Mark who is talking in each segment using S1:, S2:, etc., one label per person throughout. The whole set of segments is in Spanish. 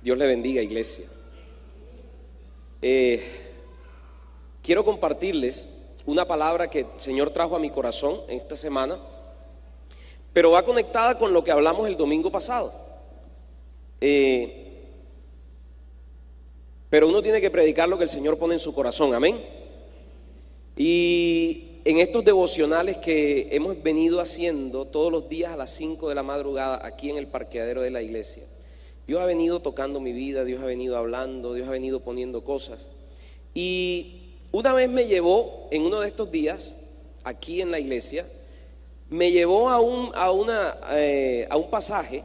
S1: Dios le bendiga, iglesia. Quiero compartirles una palabra que el Señor trajo a mi corazón esta semana, pero va conectada con lo que hablamos el domingo pasado. Pero uno tiene que predicar lo que el Señor pone en su corazón, amén. Y en estos devocionales que hemos venido haciendo todos los días a las 5 de la madrugada aquí en el parqueadero de la iglesia, Dios ha venido tocando mi vida, Dios ha venido hablando, Dios ha venido poniendo cosas. Y una vez me llevó, en uno de estos días, aquí en la iglesia, me llevó a un pasaje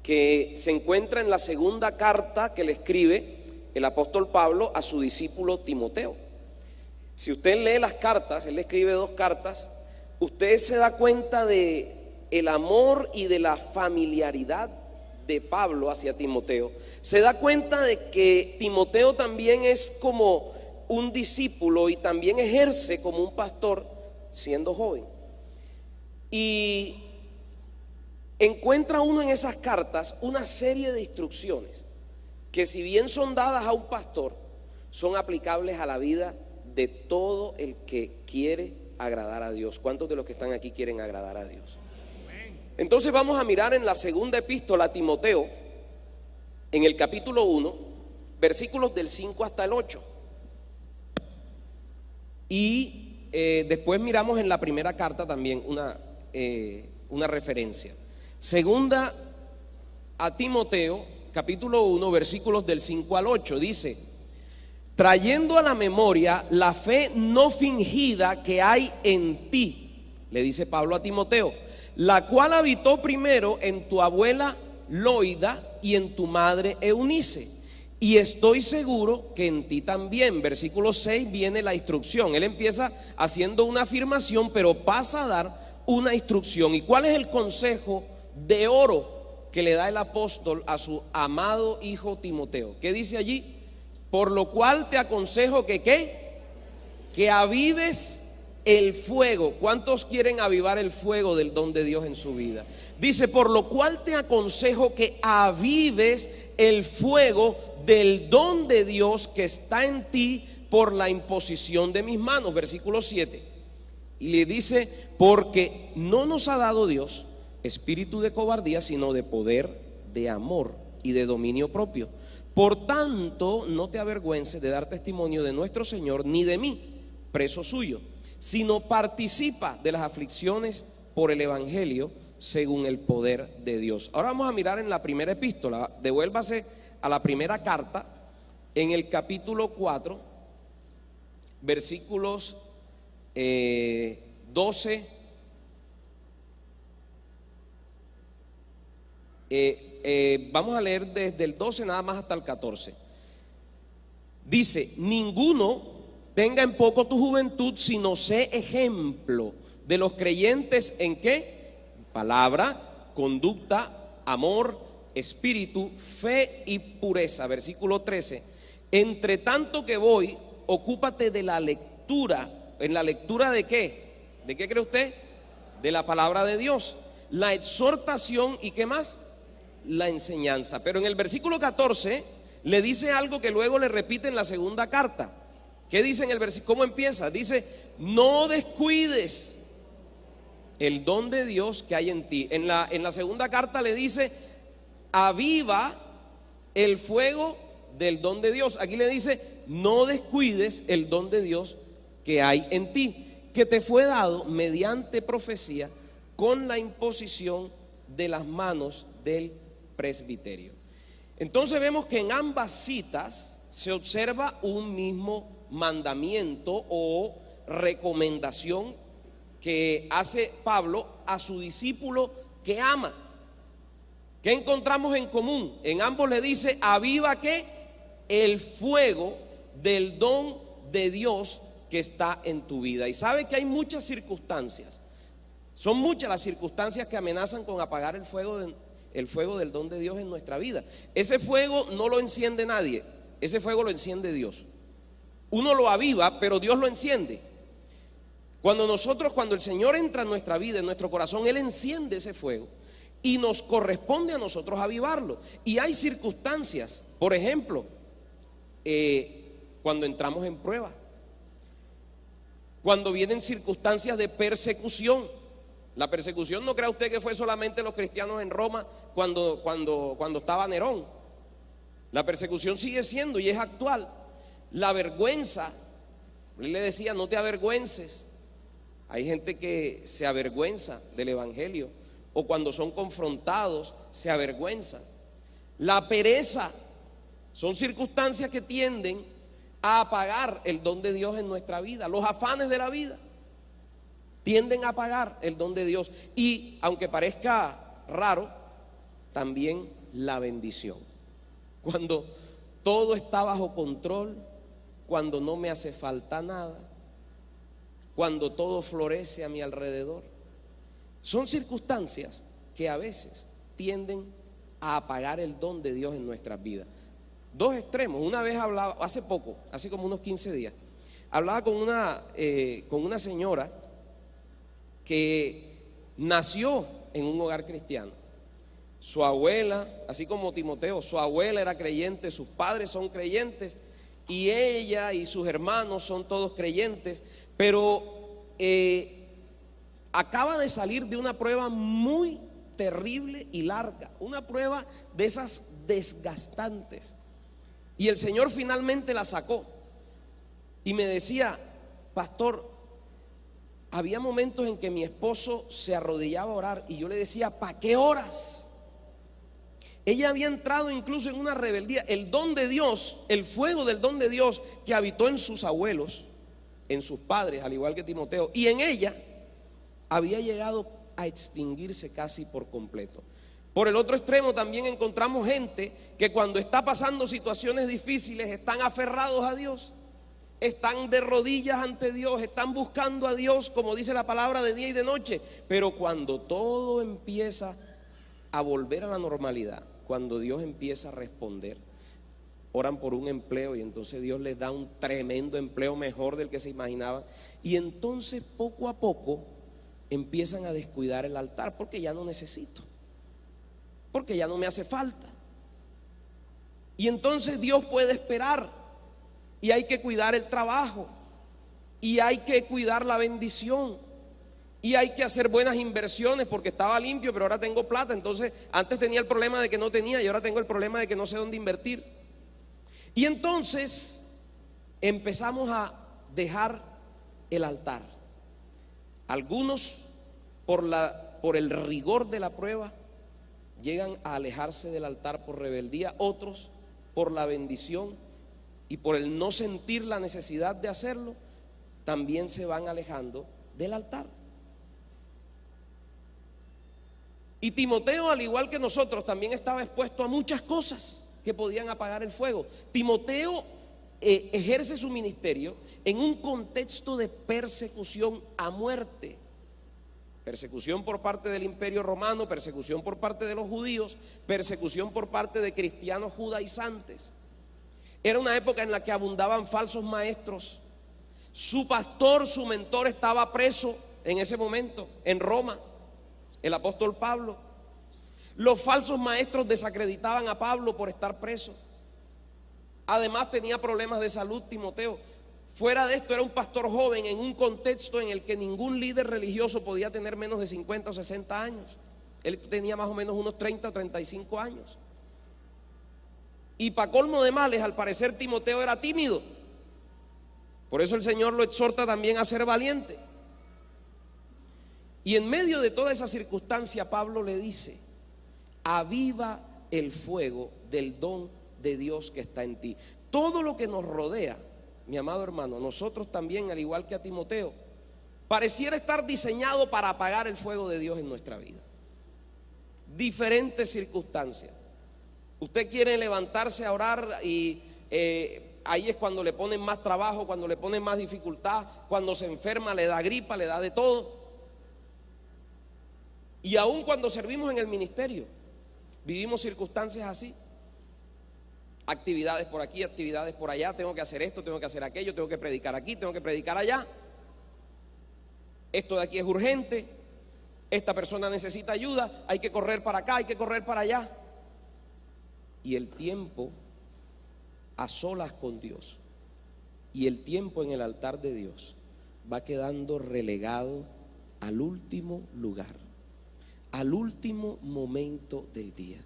S1: que se encuentra en la segunda carta que le escribe el apóstol Pablo a su discípulo Timoteo. Si usted lee las cartas, él le escribe 2 cartas, usted se da cuenta de el amor y de la familiaridad de Pablo hacia Timoteo. Se da cuenta de que Timoteo también es como un discípulo y también ejerce como un pastor siendo joven. Y encuentra uno en esas cartas una serie de instrucciones que, si bien son dadas a un pastor, son aplicables a la vida de todo el que quiere agradar a Dios. ¿Cuántos de los que están aquí quieren agradar a Dios? Entonces vamos a mirar en la segunda epístola a Timoteo, en el capítulo 1, versículos del 5 hasta el 8. Y después miramos en la primera carta también una referencia. Segunda a Timoteo, capítulo 1, versículos del 5 al 8, dice: trayendo a la memoria la fe no fingida que hay en ti, le dice Pablo a Timoteo, la cual habitó primero en tu abuela Loida y en tu madre Eunice, y estoy seguro que en ti también. Versículo 6 viene la instrucción. Él empieza haciendo una afirmación, pero pasa a dar una instrucción. ¿Y cuál es el consejo de oro que le da el apóstol a su amado hijo Timoteo? ¿Qué dice allí? Por lo cual te aconsejo que avives el fuego. ¿Cuántos quieren avivar el fuego del don de Dios en su vida? Dice: por lo cual te aconsejo que avives el fuego del don de Dios que está en ti por la imposición de mis manos. Versículo 7. Y le dice: porque no nos ha dado Dios espíritu de cobardía, sino de poder, de amor y de dominio propio. Por tanto, no te avergüences de dar testimonio de nuestro Señor, ni de mí, preso suyo, sino participa de las aflicciones por el evangelio según el poder de Dios. Ahora vamos a mirar en la primera epístola. Devuélvase a la primera carta, en el capítulo 4, versículos 12. Vamos a leer desde el 12 nada más hasta el 14. Dice: ninguno tenga en poco tu juventud, sino sé ejemplo de los creyentes en ¿qué? Palabra, conducta, amor, espíritu, fe y pureza. Versículo 13. Entre tanto que voy, ocúpate de la lectura. ¿En la lectura de qué? ¿De qué cree usted? De la palabra de Dios, la exhortación y ¿qué más? La enseñanza. Pero en el versículo 14 le dice algo que luego le repite en la segunda carta. ¿Qué dice en el versículo? ¿Cómo empieza? Dice: no descuides el don de Dios que hay en ti. En la segunda carta le dice: aviva el fuego del don de Dios. Aquí le dice: no descuides el don de Dios que hay en ti, que te fue dado mediante profecía con la imposición de las manos del presbiterio. Entonces vemos que en ambas citas se observa un mismo mandamiento o recomendación que hace Pablo a su discípulo que ama. ¿Qué encontramos en común? En ambos le dice: aviva ¿qué? El fuego del don de Dios que está en tu vida. Y sabe que hay muchas circunstancias, son muchas las circunstancias que amenazan con apagar el fuego del don de Dios en nuestra vida. Ese fuego no lo enciende nadie, ese fuego lo enciende Dios. Uno lo aviva, pero Dios lo enciende. Cuando el Señor entra en nuestra vida, en nuestro corazón, Él enciende ese fuego. y nos corresponde a nosotros avivarlo. Y hay circunstancias, por ejemplo, cuando entramos en prueba, cuando vienen circunstancias de persecución. La persecución, no crea usted que fue solamente los cristianos en Roma cuando estaba Nerón. La persecución sigue siendo y es actual. La vergüenza, él le decía, no te avergüences. Hay gente que se avergüenza del evangelio, o cuando son confrontados se avergüenzan. La pereza son circunstancias que tienden a apagar el don de Dios en nuestra vida. Los afanes de la vida tienden a apagar el don de Dios. Y aunque parezca raro, también la bendición. Cuando todo está bajo control, cuando no me hace falta nada, cuando todo florece a mi alrededor. Son circunstancias que a veces tienden a apagar el don de Dios en nuestras vidas. Dos extremos. Una vez hablaba, hace poco, hace como unos 15 días, hablaba con una señora que nació en un hogar cristiano. Su abuela, así como Timoteo, su abuela era creyente, sus padres son creyentes, y ella y sus hermanos son todos creyentes, pero acaba de salir de una prueba muy terrible y larga, una prueba de esas desgastantes, y el Señor finalmente la sacó. Y me decía, pastor, había momentos en que mi esposo se arrodillaba a orar y yo le decía, ¿para qué oras? Ella había entrado incluso en una rebeldía. El don de Dios, el fuego del don de Dios que habitó en sus abuelos, en sus padres, al igual que Timoteo, y en ella había llegado a extinguirse casi por completo. Por el otro extremo también encontramos gente que cuando está pasando situaciones difíciles están aferrados a Dios, están de rodillas ante Dios, están buscando a Dios, como dice la palabra, de día y de noche. Pero cuando todo empieza a volver a la normalidad, cuando Dios empieza a responder, oran por un empleo y entonces Dios les da un tremendo empleo mejor del que se imaginaban. Y entonces poco a poco empiezan a descuidar el altar porque ya no necesito, porque ya no me hace falta. Y entonces Dios puede esperar, y hay que cuidar el trabajo, y hay que cuidar la bendición, y hay que hacer buenas inversiones porque estaba limpio, pero ahora tengo plata. Entonces antes tenía el problema de que no tenía y ahora tengo el problema de que no sé dónde invertir. Y entonces empezamos a dejar el altar. Algunos por el rigor de la prueba llegan a alejarse del altar por rebeldía, otros por la bendición y por el no sentir la necesidad de hacerlo, también se van alejando del altar. Y Timoteo, al igual que nosotros, también estaba expuesto a muchas cosas que podían apagar el fuego. Timoteo ejerce su ministerio en un contexto de persecución a muerte. Persecución por parte del Imperio Romano, persecución por parte de los judíos, persecución por parte de cristianos judaizantes. Era una época en la que abundaban falsos maestros. Su pastor, su mentor, estaba preso en ese momento en Roma, el apóstol Pablo. Los falsos maestros desacreditaban a Pablo por estar preso. Además tenía problemas de salud Timoteo. Fuera de esto era un pastor joven en un contexto en el que ningún líder religioso podía tener menos de 50 o 60 años. Él tenía más o menos unos 30 o 35 años. Y para colmo de males, al parecer Timoteo era tímido. Por eso el Señor lo exhorta también a ser valiente. Y en medio de toda esa circunstancia, Pablo le dice: aviva el fuego del don de Dios que está en ti. Todo lo que nos rodea, mi amado hermano, nosotros también, al igual que a Timoteo, pareciera estar diseñado para apagar el fuego de Dios en nuestra vida. Diferentes circunstancias. Usted quiere levantarse a orar y ahí es cuando le ponen más trabajo, cuando le ponen más dificultad, cuando se enferma, le da gripa, le da de todo. Y aun cuando servimos en el ministerio, vivimos circunstancias así. Actividades por aquí, actividades por allá, tengo que hacer esto, tengo que hacer aquello, tengo que predicar aquí, tengo que predicar allá. Esto de aquí es urgente. esta persona necesita ayuda, hay que correr para acá, hay que correr para allá. Y el tiempo a solas con Dios y el tiempo en el altar de Dios va quedando relegado al último lugar, al último momento del día.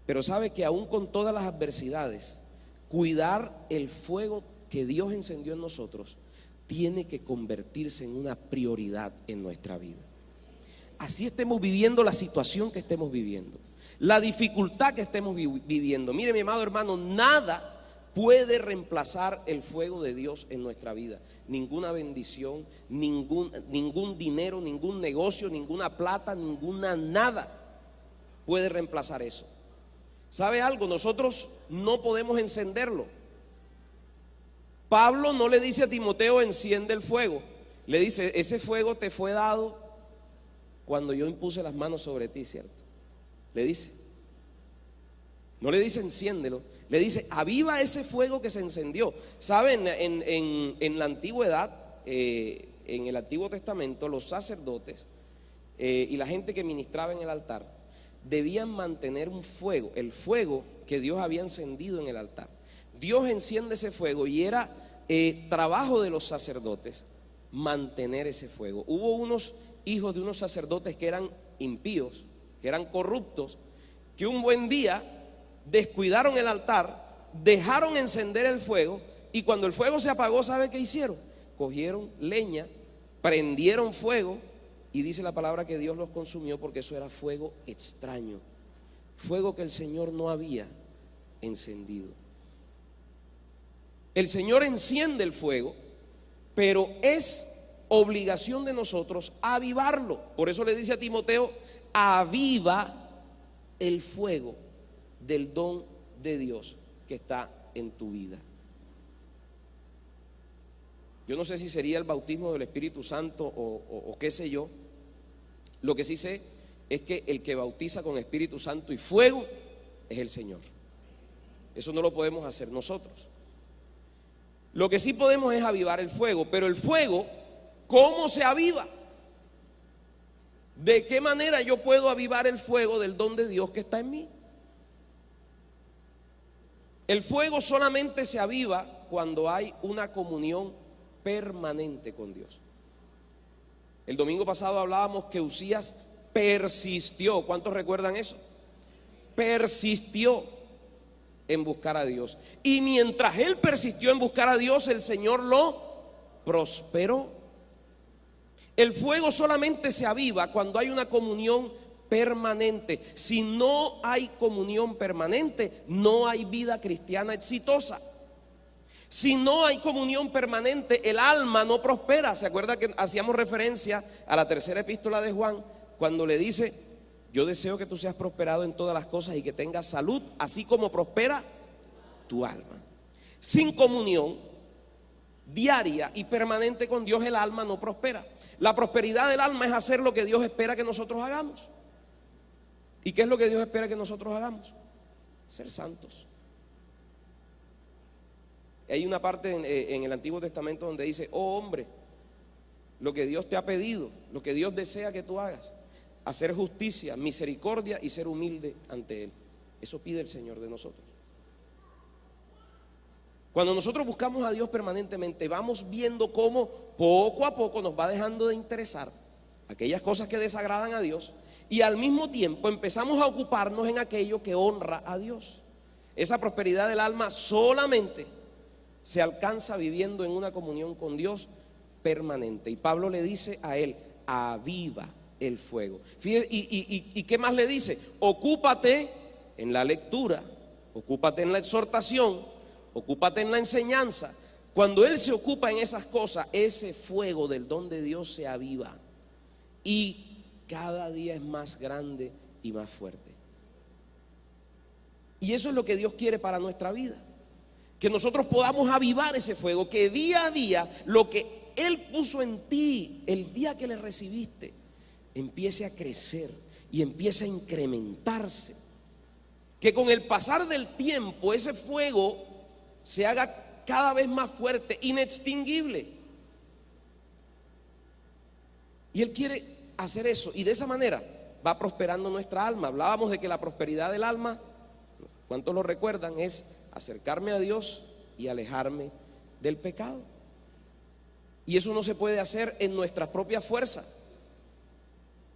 S1: Pero sabe que aún con todas las adversidades, cuidar el fuego que Dios encendió en nosotros tiene que convertirse en una prioridad en nuestra vida. Así estemos viviendo la situación que estemos viviendo, la dificultad que estemos viviendo. Mire, mi amado hermano, nada puede reemplazar el fuego de Dios en nuestra vida. Ninguna bendición, ningún dinero, ningún negocio, ninguna plata, nada puede reemplazar eso. ¿Sabe algo? Nosotros no podemos encenderlo. Pablo no le dice a Timoteo: enciende el fuego. Le dice: ese fuego te fue dado cuando yo impuse las manos sobre ti, ¿cierto? Le dice. No le dice enciéndelo, le dice: aviva ese fuego que se encendió. ¿Saben? En la antigüedad, en el Antiguo Testamento, los sacerdotes y la gente que ministraba en el altar debían mantener un fuego, el fuego que Dios había encendido en el altar. Dios enciende ese fuego y era trabajo de los sacerdotes mantener ese fuego. Hubo unos hijos de unos sacerdotes que eran impíos, que eran corruptos, que un buen día descuidaron el altar, dejaron encender el fuego, y cuando el fuego se apagó, ¿sabe qué hicieron? Cogieron leña, prendieron fuego, y dice la palabra que Dios los consumió, porque eso era fuego extraño, fuego que el Señor no había encendido. El Señor enciende el fuego, pero es obligación de nosotros avivarlo. Por eso le dice a Timoteo: aviva el fuego del don de Dios que está en tu vida. Yo no sé si sería el bautismo del Espíritu Santo o qué sé yo. Lo que sí sé es que el que bautiza con Espíritu Santo y fuego es el Señor. Eso no lo podemos hacer nosotros. Lo que sí podemos es avivar el fuego. Pero el fuego, ¿cómo se aviva? ¿De qué manera yo puedo avivar el fuego del don de Dios que está en mí? El fuego solamente se aviva cuando hay una comunión permanente con Dios. El domingo pasado hablábamos que Uzías persistió. ¿Cuántos recuerdan eso? Persistió en buscar a Dios. Y mientras él persistió en buscar a Dios, el Señor lo prosperó. El fuego solamente se aviva cuando hay una comunión permanente. Si no hay comunión permanente, no hay vida cristiana exitosa. Si no hay comunión permanente, el alma no prospera. ¿Se acuerda que hacíamos referencia a la tercera epístola de Juan, cuando le dice: yo deseo que tú seas prosperado en todas las cosas y que tengas salud, así como prospera tu alma? Sin comunión diaria y permanente con Dios, el alma no prospera. La prosperidad del alma es hacer lo que Dios espera que nosotros hagamos. ¿Y qué es lo que Dios espera que nosotros hagamos? Ser santos. Hay una parte en el Antiguo Testamento donde dice: oh hombre, lo que Dios te ha pedido, lo que Dios desea que tú hagas, hacer justicia, misericordia y ser humilde ante Él. Eso pide el Señor de nosotros. Cuando nosotros buscamos a Dios permanentemente, vamos viendo cómo poco a poco nos va dejando de interesar aquellas cosas que desagradan a Dios, y al mismo tiempo empezamos a ocuparnos en aquello que honra a Dios. Esa prosperidad del alma solamente se alcanza viviendo en una comunión con Dios permanente. Y Pablo le dice a él: aviva el fuego. ¿Y qué más le dice? Ocúpate en la lectura, ocúpate en la exhortación, ocúpate en la enseñanza. Cuando él se ocupa en esas cosas, ese fuego del don de Dios se aviva y cada día es más grande y más fuerte. Y eso es lo que Dios quiere para nuestra vida, que nosotros podamos avivar ese fuego, que día a día lo que Él puso en ti el día que le recibiste empiece a crecer y empiece a incrementarse, que con el pasar del tiempo ese fuego se haga cada vez más fuerte, inextinguible. Y Él quiere hacer eso, y de esa manera va prosperando nuestra alma. Hablábamos de que la prosperidad del alma, ¿cuántos lo recuerdan? Es acercarme a Dios y alejarme del pecado. Y eso no se puede hacer en nuestras propias fuerzas.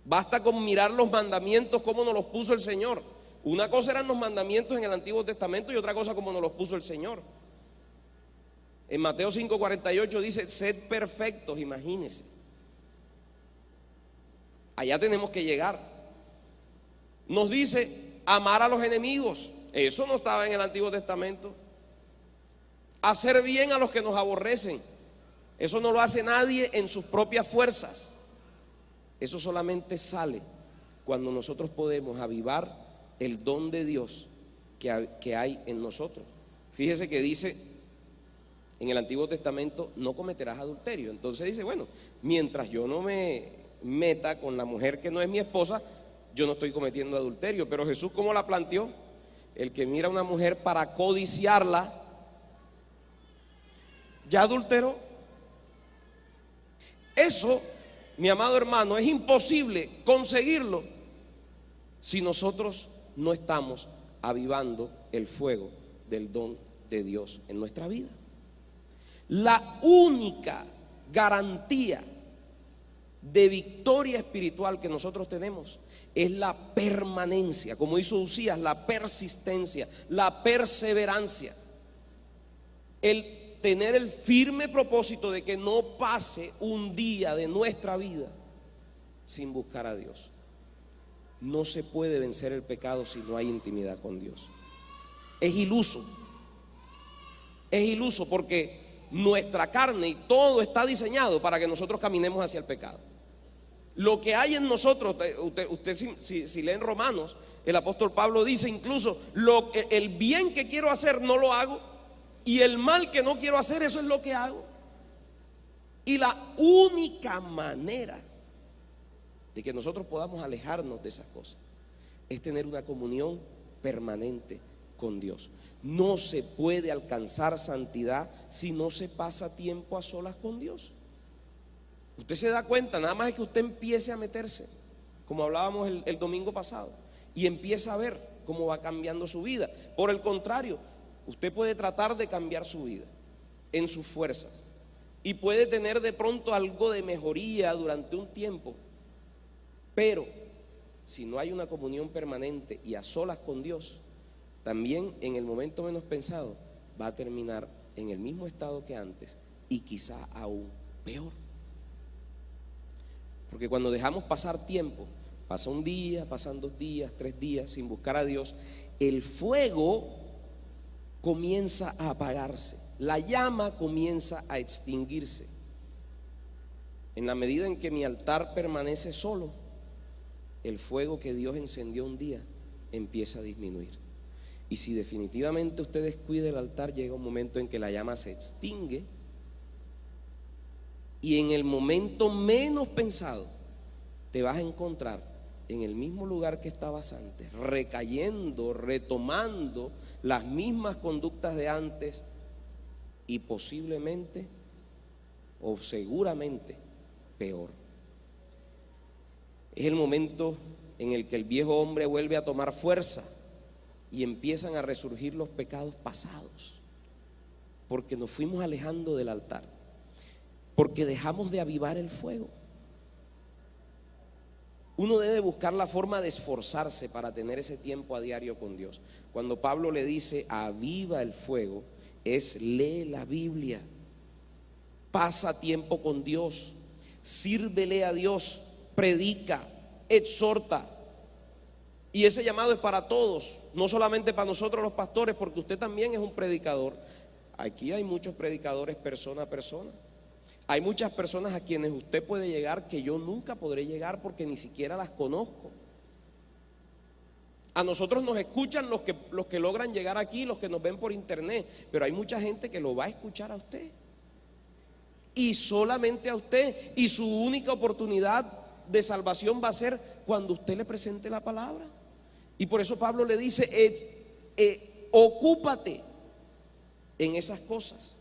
S1: Basta con mirar los mandamientos como nos los puso el Señor. Una cosa eran los mandamientos en el Antiguo Testamento y otra cosa como nos los puso el Señor. En Mateo 5:48 dice: sed perfectos, imagínense. Allá tenemos que llegar. Nos dice amar a los enemigos. Eso no estaba en el Antiguo Testamento. Hacer bien a los que nos aborrecen. Eso no lo hace nadie en sus propias fuerzas. Eso solamente sale cuando nosotros podemos avivar el don de Dios que hay en nosotros. Fíjese que dice en el Antiguo Testamento: no cometerás adulterio. Entonces dice, bueno, mientras yo no me meta con la mujer que no es mi esposa, yo no estoy cometiendo adulterio. Pero Jesús, ¿cómo la planteó? El que mira a una mujer para codiciarla, ya adulteró. Eso, mi amado hermano, es imposible conseguirlo si nosotros no estamos avivando el fuego del don de Dios en nuestra vida. La única garantía de victoria espiritual que nosotros tenemos es la permanencia, como hizo Usías, la persistencia, la perseverancia, el tener el firme propósito de que no pase un día de nuestra vida sin buscar a Dios. No se puede vencer el pecado si no hay intimidad con Dios. Es iluso porque nuestra carne y todo está diseñado para que nosotros caminemos hacia el pecado. Lo que hay en nosotros, usted si lee en Romanos, el apóstol Pablo dice incluso: el bien que quiero hacer no lo hago, y el mal que no quiero hacer, eso es lo que hago. Y la única manera de que nosotros podamos alejarnos de esas cosas es tener una comunión permanente con Dios. No se puede alcanzar santidad si no se pasa tiempo a solas con Dios. Usted se da cuenta, nada más es que usted empiece a meterse, como hablábamos el domingo pasado, y empieza a ver cómo va cambiando su vida. Por el contrario, usted puede tratar de cambiar su vida en sus fuerzas y puede tener de pronto algo de mejoría durante un tiempo, pero si no hay una comunión permanente y a solas con Dios, también en el momento menos pensado va a terminar en el mismo estado que antes y quizá aún peor. Porque cuando dejamos pasar tiempo, pasa un día, pasan 2 días, 3 días sin buscar a Dios, el fuego comienza a apagarse, la llama comienza a extinguirse. En la medida en que mi altar permanece solo, el fuego que Dios encendió un día empieza a disminuir. Y si definitivamente usted descuida el altar, llega un momento en que la llama se extingue, y en el momento menos pensado te vas a encontrar en el mismo lugar que estabas antes, recayendo, retomando las mismas conductas de antes, y posiblemente o seguramente peor. Es el momento en el que el viejo hombre vuelve a tomar fuerza y empiezan a resurgir los pecados pasados, porque nos fuimos alejando del altar, porque dejamos de avivar el fuego. Uno debe buscar la forma de esforzarse para tener ese tiempo a diario con Dios. Cuando Pablo le dice aviva el fuego, es lee la Biblia, pasa tiempo con Dios, sírvele a Dios, predica, exhorta. Y ese llamado es para todos, no solamente para nosotros los pastores, porque usted también es un predicador. Aquí hay muchos predicadores persona a persona. Hay muchas personas a quienes usted puede llegar que yo nunca podré llegar porque ni siquiera las conozco. A nosotros nos escuchan los que logran llegar aquí, los que nos ven por internet, pero hay mucha gente que lo va a escuchar a usted, y solamente a usted, y su única oportunidad de salvación va a ser cuando usted le presente la palabra. Y por eso Pablo le dice ocúpate en esas cosas.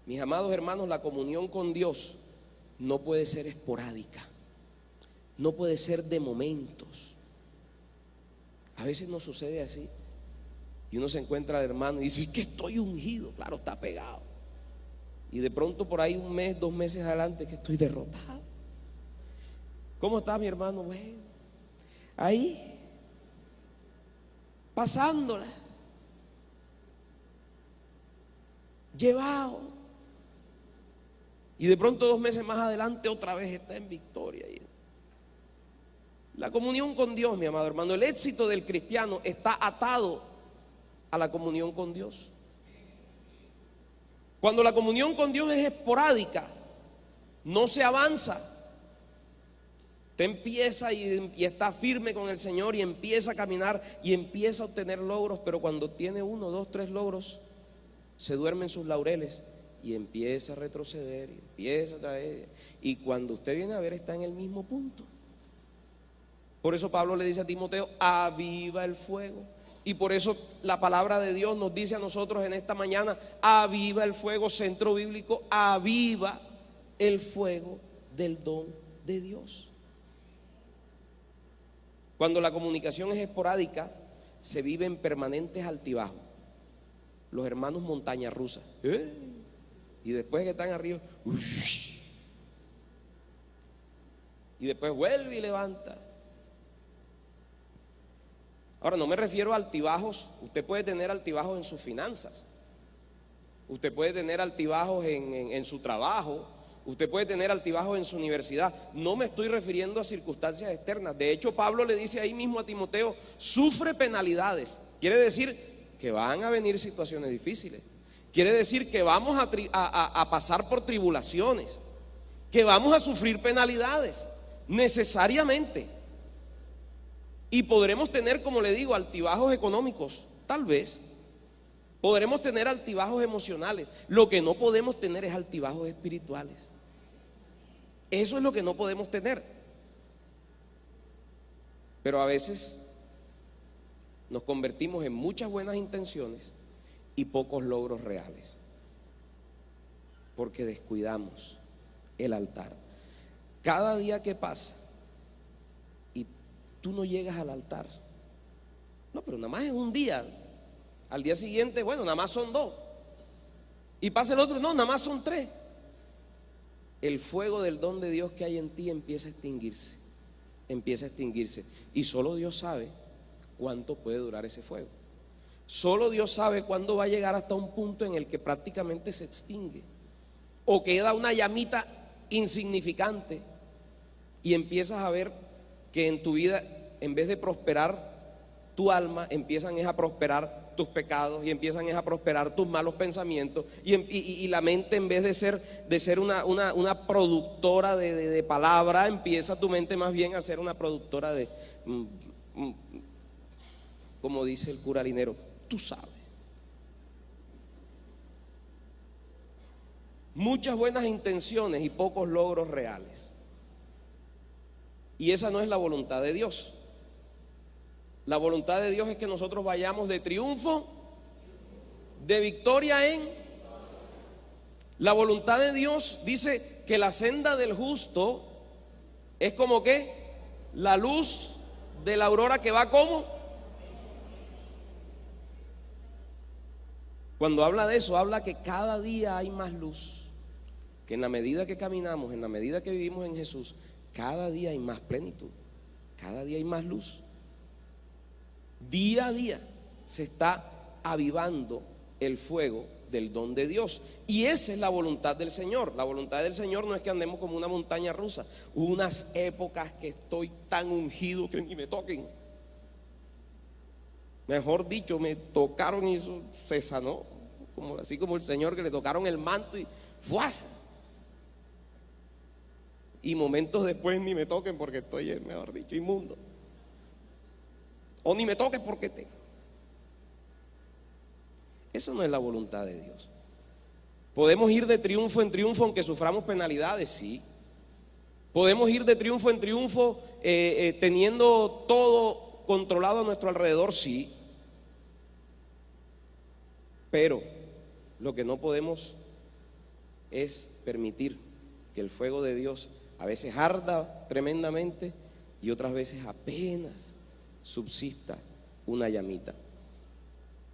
S1: Mis amados hermanos, la comunión con Dios no puede ser esporádica, no puede ser de momentos. A veces nos sucede así y uno se encuentra al hermano y dice que estoy ungido, claro, está pegado, y de pronto por ahí un mes, 2 meses adelante que estoy derrotado. ¿Cómo está mi hermano? Bueno, ahí pasándola, llevado, y de pronto 2 meses más adelante otra vez está en victoria. La comunión con Dios, mi amado hermano, el éxito del cristiano está atado a la comunión con Dios. Cuando la comunión con Dios es esporádica, no se avanza. Usted empieza y está firme con el Señor y empieza a caminar y empieza a obtener logros, pero cuando tiene 1, 2, 3 logros, se duerme en sus laureles y empieza a retroceder y empieza otra vez. Y cuando usted viene a ver, está en el mismo punto. Por eso Pablo le dice a Timoteo: aviva el fuego. Y por eso la palabra de Dios nos dice a nosotros en esta mañana: aviva el fuego. Centro Bíblico, aviva el fuego del don de Dios. Cuando la comunicación es esporádica, se vive en permanentes altibajos. Los hermanos montaña rusa, y después que están arriba, y después vuelve y levanta. Ahora, no me refiero a altibajos. Usted puede tener altibajos en sus finanzas, usted puede tener altibajos en su trabajo, usted puede tener altibajos en su universidad. No me estoy refiriendo a circunstancias externas. De hecho, Pablo le dice ahí mismo a Timoteo: sufre penalidades. Quiere decir que van a venir situaciones difíciles. Quiere decir que vamos a pasar por tribulaciones, que vamos a sufrir penalidades necesariamente. Y podremos tener, como le digo, altibajos económicos, tal vez. Podremos tener altibajos emocionales. Lo que no podemos tener es altibajos espirituales. Eso es lo que no podemos tener. Pero a veces nos convertimos en muchas buenas intenciones y pocos logros reales, porque descuidamos el altar. Cada día que pasa y tú no llegas al altar, no, pero nada más es un día. Al día siguiente, bueno, nada más son 2. Y pasa el otro, no, nada más son 3. El fuego del don de Dios que hay en ti empieza a extinguirse. Empieza a extinguirse. Y solo Dios sabe cuánto puede durar ese fuego. Solo Dios sabe cuándo va a llegar hasta un punto en el que prácticamente se extingue, o queda una llamita insignificante, y empiezas a ver que en tu vida, en vez de prosperar tu alma, empiezan a prosperar tus pecados, y empiezan a prosperar tus malos pensamientos, y la mente, en vez de ser una productora de palabra, empieza tu mente más bien a ser una productora de, como dice el cura Linero, tú sabes. Muchas buenas intenciones y pocos logros reales. Y esa no es la voluntad de Dios. La voluntad de Dios es que nosotros vayamos de triunfo, de victoria en. La voluntad de Dios dice que la senda del justo es como que la luz de la aurora que va como. Cuando habla de eso, habla que cada día hay más luz, que en la medida que caminamos, en la medida que vivimos en Jesús, cada día hay más plenitud, cada día hay más luz. Día a día se está avivando el fuego del don de Dios, y esa es la voluntad del Señor. La voluntad del Señor no es que andemos como una montaña rusa. Unas épocas que estoy tan ungido que ni me toquen. Mejor dicho, me tocaron y eso se sanó, así como el Señor, que le tocaron el manto y ¡fuah! Y momentos después ni me toquen porque estoy, mejor dicho, inmundo. O ni me toques porque te. Eso no es la voluntad de Dios. Podemos ir de triunfo en triunfo aunque suframos penalidades, sí. Podemos ir de triunfo en triunfo teniendo todo controlado a nuestro alrededor, sí. Pero lo que no podemos es permitir que el fuego de Dios a veces arda tremendamente y otras veces apenas subsista una llamita.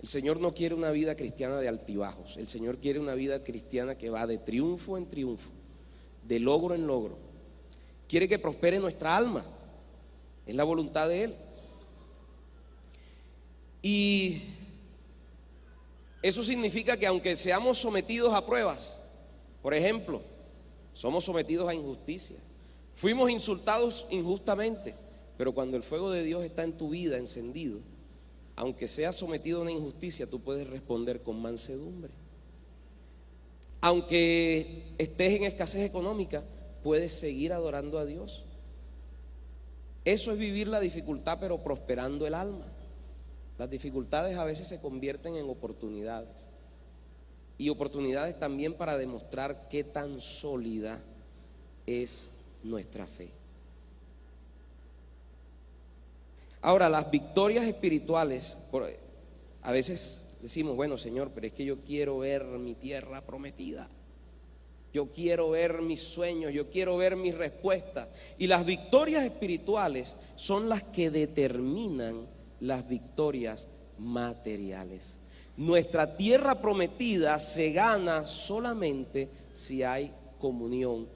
S1: El Señor no quiere una vida cristiana de altibajos. El Señor quiere una vida cristiana que va de triunfo en triunfo, de logro en logro. Quiere que prospere nuestra alma. Es la voluntad de Él. Y eso significa que aunque seamos sometidos a pruebas, por ejemplo, somos sometidos a injusticia, fuimos insultados injustamente, pero cuando el fuego de Dios está en tu vida encendido, aunque seas sometido a una injusticia, tú puedes responder con mansedumbre. Aunque estés en escasez económica, puedes seguir adorando a Dios. Eso es vivir la dificultad, pero prosperando el alma. Las dificultades a veces se convierten en oportunidades, y oportunidades también para demostrar qué tan sólida es nuestra fe. Ahora, las victorias espirituales, a veces decimos, bueno, Señor, pero es que yo quiero ver mi tierra prometida, yo quiero ver mis sueños, yo quiero ver mis respuestas. Y las victorias espirituales son las que determinan las victorias materiales. Nuestra tierra prometida se gana solamente si hay comunión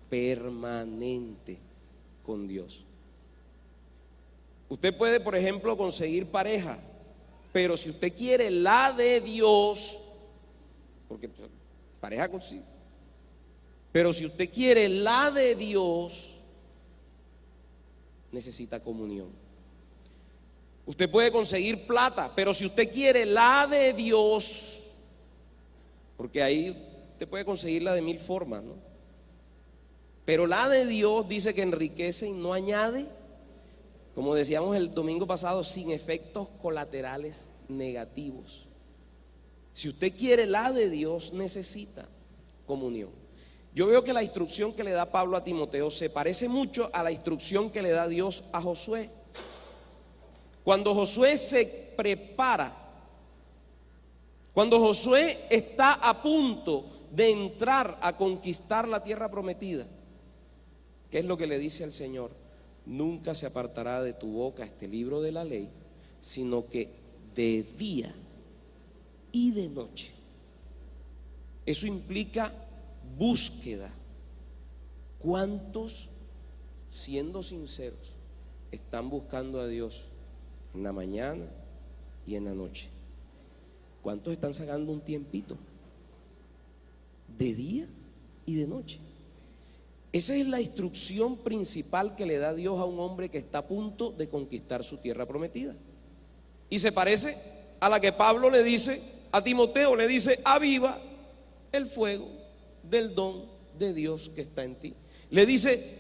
S1: permanente con Dios. Usted puede, por ejemplo, conseguir pareja, pero si usted quiere la de Dios, porque pareja consigue, pero si usted quiere la de Dios, necesita comunión. Usted puede conseguir plata, pero si usted quiere la de Dios, porque ahí usted puede conseguirla de mil formas, ¿no? Pero la de Dios dice que enriquece y no añade, como decíamos el domingo pasado, sin efectos colaterales negativos. Si usted quiere la de Dios, necesita comunión. Yo veo que la instrucción que le da Pablo a Timoteo se parece mucho a la instrucción que le da Dios a Josué. Cuando Josué se prepara, cuando Josué está a punto de entrar a conquistar la tierra prometida, ¿qué es lo que le dice al Señor? Nunca se apartará de tu boca este libro de la ley, sino que de día y de noche. Eso implica búsqueda. ¿Cuántos, siendo sinceros, están buscando a Dios en la mañana y en la noche? ¿Cuántos están sacando un tiempito de día y de noche? Esa es la instrucción principal que le da Dios a un hombre que está a punto de conquistar su tierra prometida. Y se parece a la que Pablo le dice a Timoteo, le dice: aviva el fuego del don de Dios que está en ti. Le dice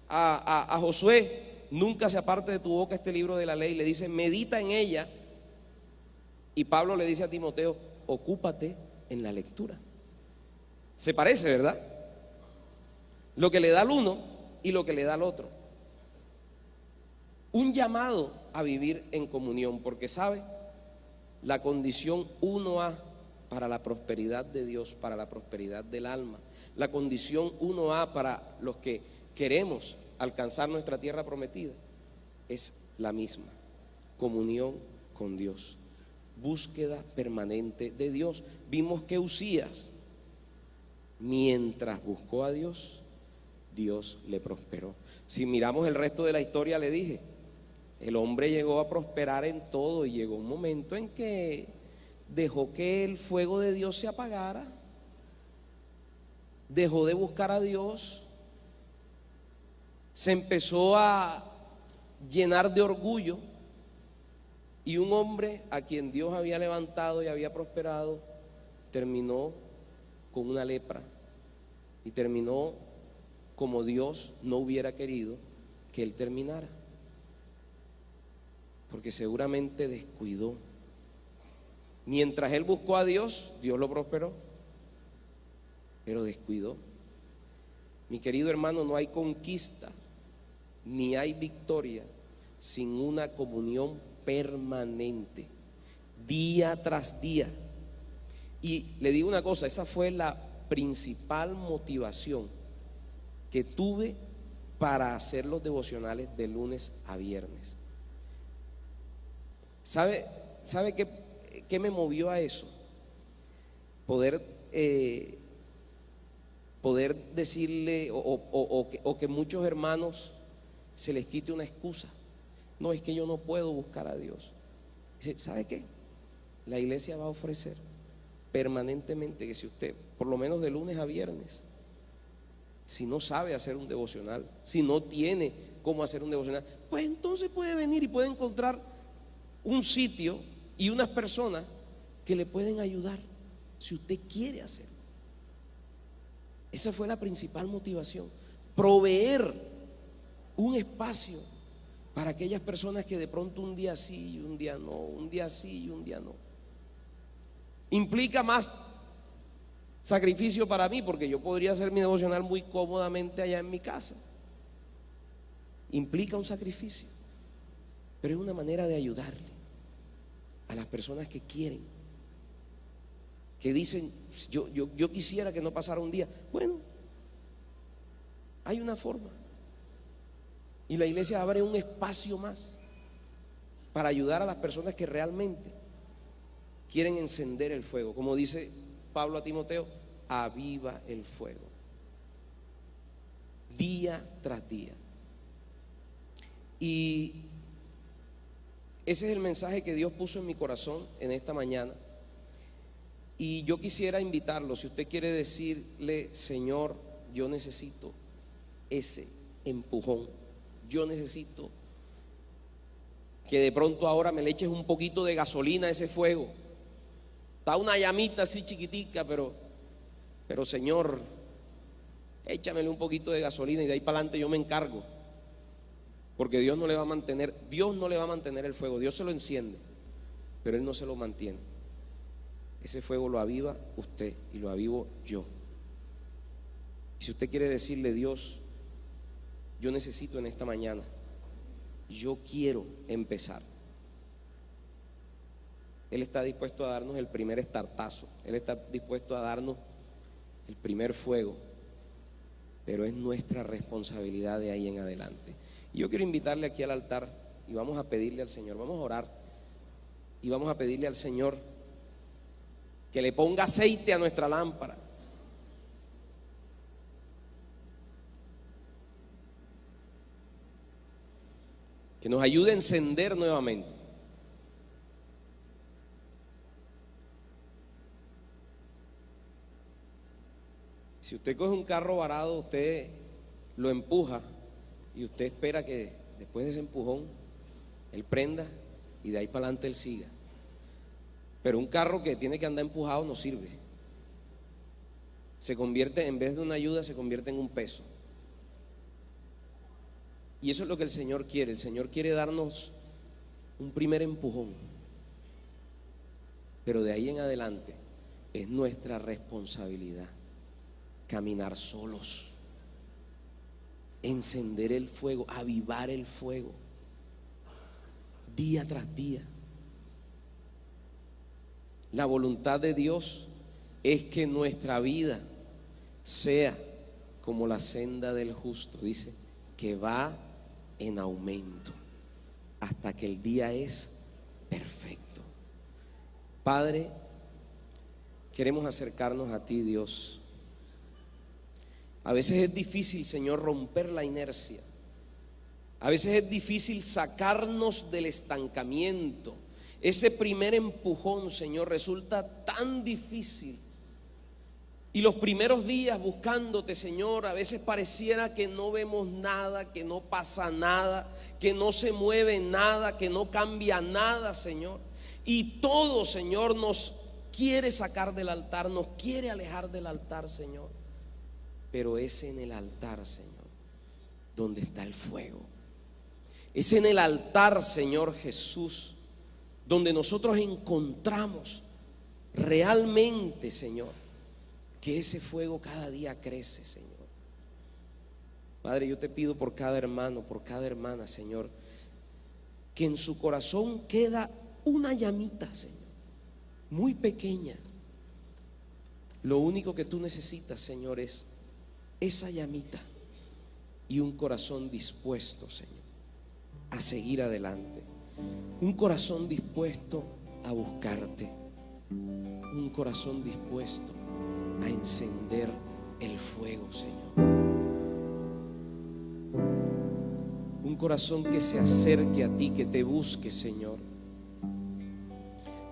S1: a Josué: nunca se aparte de tu boca este libro de la ley. Le dice: medita en ella. Y Pablo le dice a Timoteo: ocúpate en la lectura. Se parece, ¿verdad? Lo que le da al uno y lo que le da al otro. Un llamado a vivir en comunión, porque sabe, la condición 1A para la prosperidad de Dios, para la prosperidad del alma, la condición 1A para los que queremos alcanzar nuestra tierra prometida, es la misma: comunión con Dios, búsqueda permanente de Dios. Vimos que Uzías, mientras buscó a Dios, Dios le prosperó. Si miramos el resto de la historia, le dije, el hombre llegó a prosperar en todo, y llegó un momento en que dejó que el fuego de Dios se apagara, dejó de buscar a Dios, se empezó a llenar de orgullo, y un hombre a quien Dios había levantado y había prosperado terminó con una lepra, y terminó como Dios no hubiera querido que él terminara, porque seguramente descuidó. Mientras él buscó a Dios, Dios lo prosperó, pero descuidó. Mi querido hermano, no hay conquista ni hay victoria sin una comunión permanente, día tras día. Y le digo una cosa, esa fue la principal motivación que tuve para hacer los devocionales de lunes a viernes. ¿Sabe qué me movió a eso? Poder decirle o que muchos hermanos se les quite una excusa. No, es que yo no puedo buscar a Dios. Dice, ¿sabe qué? La iglesia va a ofrecer permanentemente que si usted, por lo menos de lunes a viernes, si no sabe hacer un devocional, si no tiene cómo hacer un devocional, pues entonces puede venir y puede encontrar un sitio y unas personas que le pueden ayudar si usted quiere hacerlo. Esa fue la principal motivación, proveer un espacio para aquellas personas que de pronto un día sí y un día no, un día sí y un día no. Implica más sacrificio para mí, porque yo podría hacer mi devocional muy cómodamente allá en mi casa. Implica un sacrificio, pero es una manera de ayudarle a las personas que quieren, que dicen, yo quisiera que no pasara un día. Bueno, hay una forma, y la iglesia abre un espacio más para ayudar a las personas que realmente quieren encender el fuego. Como dice Pablo a Timoteo, aviva el fuego día tras día. Y ese es el mensaje que Dios puso en mi corazón en esta mañana. Y yo quisiera invitarlo, si usted quiere decirle, Señor, yo necesito ese empujón, yo necesito que de pronto ahora me le eches un poquito de gasolina a ese fuego. Está una llamita así chiquitica, pero Señor, échamele un poquito de gasolina y de ahí para adelante yo me encargo. Porque Dios no le va a mantener el fuego. Dios se lo enciende, pero Él no se lo mantiene. Ese fuego lo aviva usted y lo avivo yo. Y si usted quiere decirle, Dios, yo necesito en esta mañana, yo quiero empezar, Él está dispuesto a darnos el primer estartazo, Él está dispuesto a darnos el primer fuego, pero es nuestra responsabilidad de ahí en adelante. Y yo quiero invitarle aquí al altar y vamos a pedirle al Señor, vamos a orar y vamos a pedirle al Señor que le ponga aceite a nuestra lámpara. Que nos ayude a encender nuevamente. Si usted coge un carro varado, usted lo empuja y usted espera que después de ese empujón él prenda y de ahí para adelante él siga. Pero un carro que tiene que andar empujado no sirve. Se convierte, en vez de una ayuda, se convierte en un peso. Y eso es lo que el Señor quiere. El Señor quiere darnos un primer empujón, pero de ahí en adelante es nuestra responsabilidad caminar solos, encender el fuego, avivar el fuego día tras día. La voluntad de Dios es que nuestra vida sea como la senda del justo, dice, que va en aumento hasta que el día es perfecto. Padre, queremos acercarnos a ti, Dios. A veces es difícil, Señor, romper la inercia. A veces es difícil sacarnos del estancamiento. Ese primer empujón, Señor, resulta tan difícil. Y los primeros días buscándote, Señor, a veces pareciera que no vemos nada, que no pasa nada, que no se mueve nada, que no cambia nada, Señor. Y todo, Señor, nos quiere sacar del altar, nos quiere alejar del altar, Señor. Pero es en el altar, Señor, donde está el fuego. Es en el altar, Señor Jesús, donde nosotros encontramos realmente, Señor, que ese fuego cada día crece, Señor. Padre, yo te pido por cada hermano, por cada hermana, Señor, que en su corazón queda una llamita, Señor, muy pequeña. Lo único que tú necesitas, Señor, es esa llamita y un corazón dispuesto, Señor, a seguir adelante. Un corazón dispuesto a buscarte. Un corazón dispuesto a encender el fuego, Señor. Un corazón que se acerque a ti, que te busque, Señor.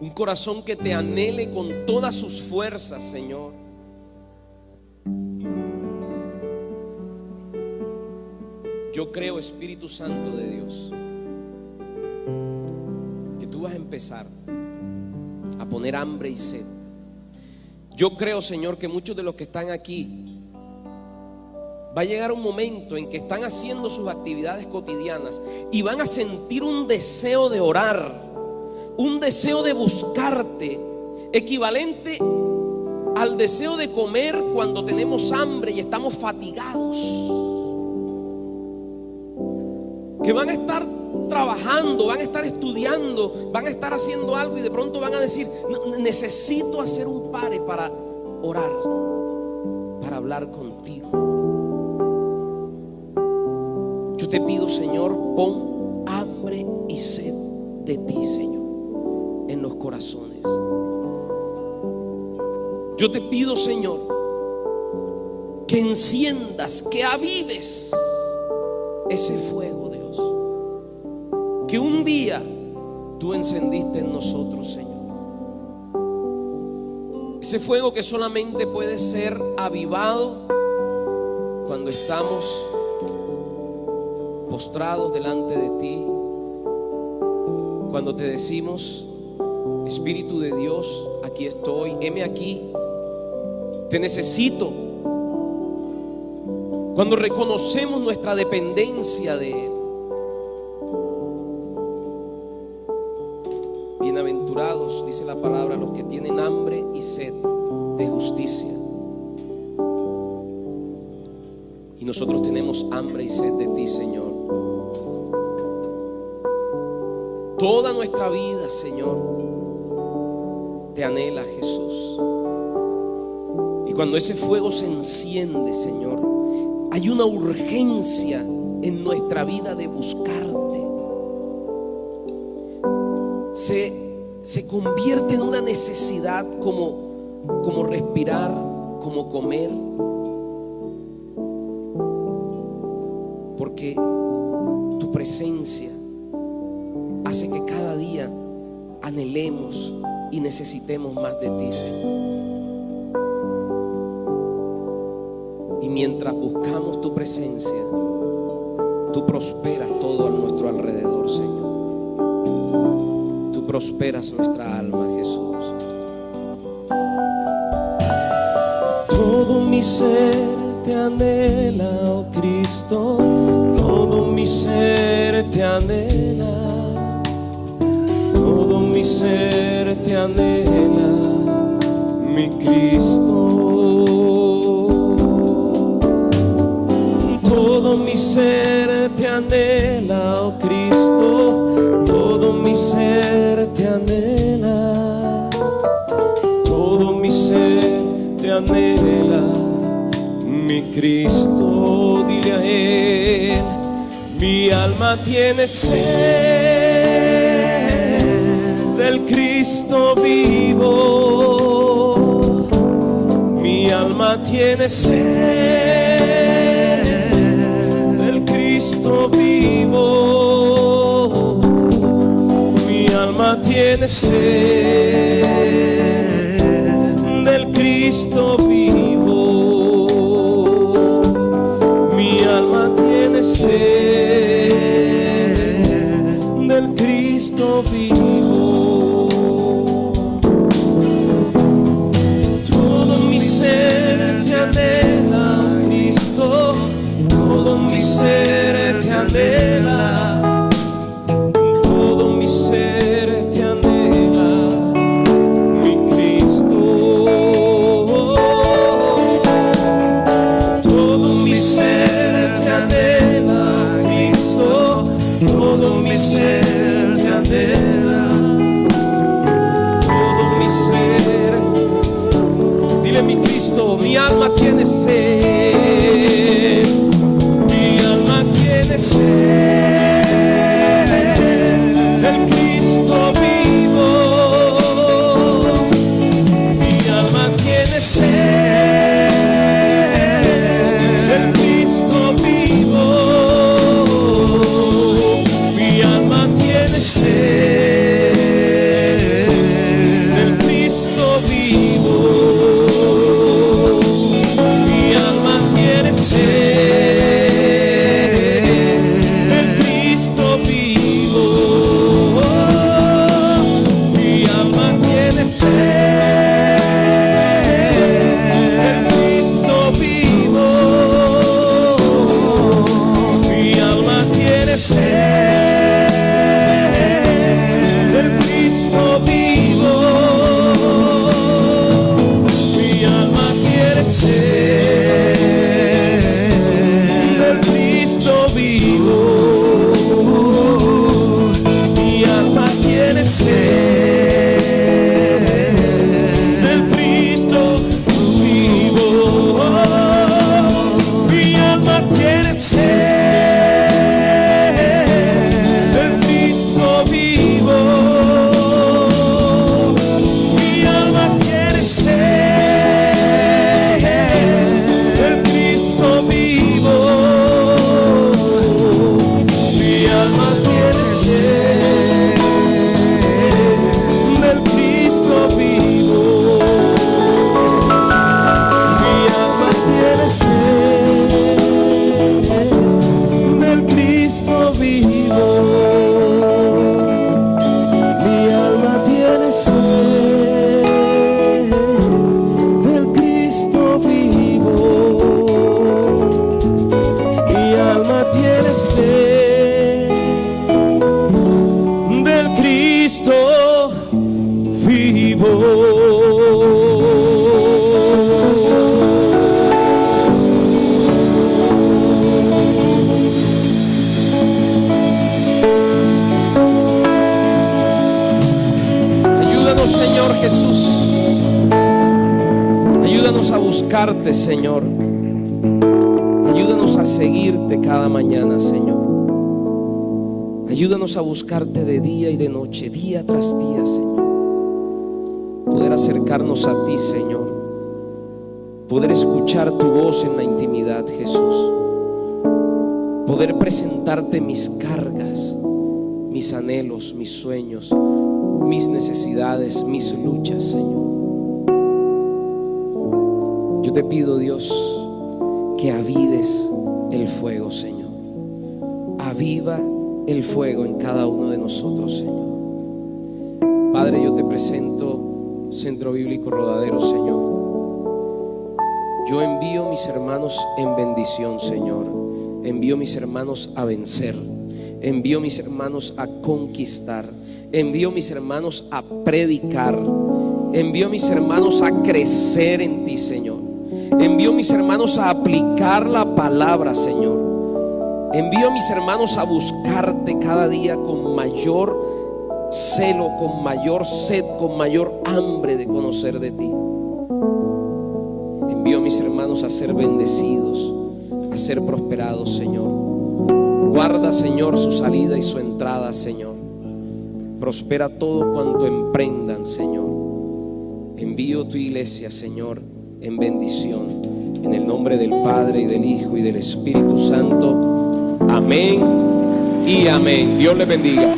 S1: Un corazón que te anhele con todas sus fuerzas, Señor. Yo creo, Espíritu Santo de Dios, que tú vas a empezar a poner hambre y sed. Yo creo, Señor, que muchos de los que están aquí, va a llegar un momento en que están haciendo sus actividades cotidianas y van a sentir un deseo de orar, un deseo de buscarte, equivalente al deseo de comer cuando tenemos hambre y estamos fatigados. Que van a estar trabajando, van a estar estudiando, van a estar haciendo algo y de pronto van a decir: necesito hacer un pare para orar, para hablar contigo. Yo te pido, Señor, pon hambre y sed de ti, Señor, en los corazones. Yo te pido, Señor, que enciendas, que avives ese fuego, Dios, que un día tú encendiste en nosotros, Señor. Ese fuego que solamente puede ser avivado cuando estamos postrados delante de ti, cuando te decimos: Espíritu de Dios, aquí estoy, heme aquí, te necesito. Cuando reconocemos nuestra dependencia de Él. Bienaventurados, dice la palabra, los que tienen hambre y sed de justicia. Y nosotros tenemos hambre y sed de ti, Señor. Toda nuestra vida, Señor, te anhela, Jesús. Y cuando ese fuego se enciende, Señor, hay una urgencia en nuestra vida de buscarte. Se convierte en una necesidad como respirar, como comer. Porque tu presencia hace que cada día anhelemos y necesitemos más de ti, Señor. Y mientras buscamos tu presencia, tú prosperas todo a nuestro alrededor, Señor. Tú prosperas nuestra alma, Jesús. Todo mi ser te anhela, oh Cristo. Todo mi ser te anhela. Todo mi ser te anhela, mi Cristo. Todo mi ser te anhela, oh Cristo. Todo mi ser te anhela. Todo mi ser te anhela, mi Cristo. Dile a Él: mi alma tiene sed del Cristo vivo. Mi alma tiene sed del Cristo vivo. Mi alma tiene sed del Cristo vivo. Mi alma tiene sed del Cristo vivo. Todo mi ser te anhela, Cristo. Todo mi ser te anhela. Todo mi ser te anhela, mi Cristo. Ayúdanos, Señor Jesús. Ayúdanos a buscarte, Señor. Ayúdanos a seguirte cada mañana, Señor. Ayúdanos a buscarte de día y de noche, día tras día, Señor. Poder acercarnos a ti, Señor. Poder escuchar tu voz en la intimidad, Jesús. Poder presentarte mis cargas, mis anhelos, mis sueños, mis necesidades, mis luchas, Señor. Yo te pido, Dios, que avives el fuego, Señor. Aviva el fuego en cada uno de nosotros, Señor. Padre, yo te presento Centro Bíblico Rodadero, Señor. Yo envío mis hermanos en bendición, Señor. Envío mis hermanos a vencer. Envío mis hermanos a conquistar. Envío mis hermanos a predicar. Envío mis hermanos a crecer en ti, Señor. Envío mis hermanos a aplicar la palabra, Señor. Envío mis hermanos a buscarte cada día con mayor celo, con mayor sed, con mayor hambre de conocer de ti. Envío mis hermanos a ser bendecidos, a ser prosperados, Señor. Guarda, Señor, su salida y su entrada, Señor. Prospera todo cuanto emprendan, Señor. Envío tu iglesia, Señor, en bendición. En el nombre del Padre, y del Hijo, y del Espíritu Santo. Amén y amén. Dios les bendiga.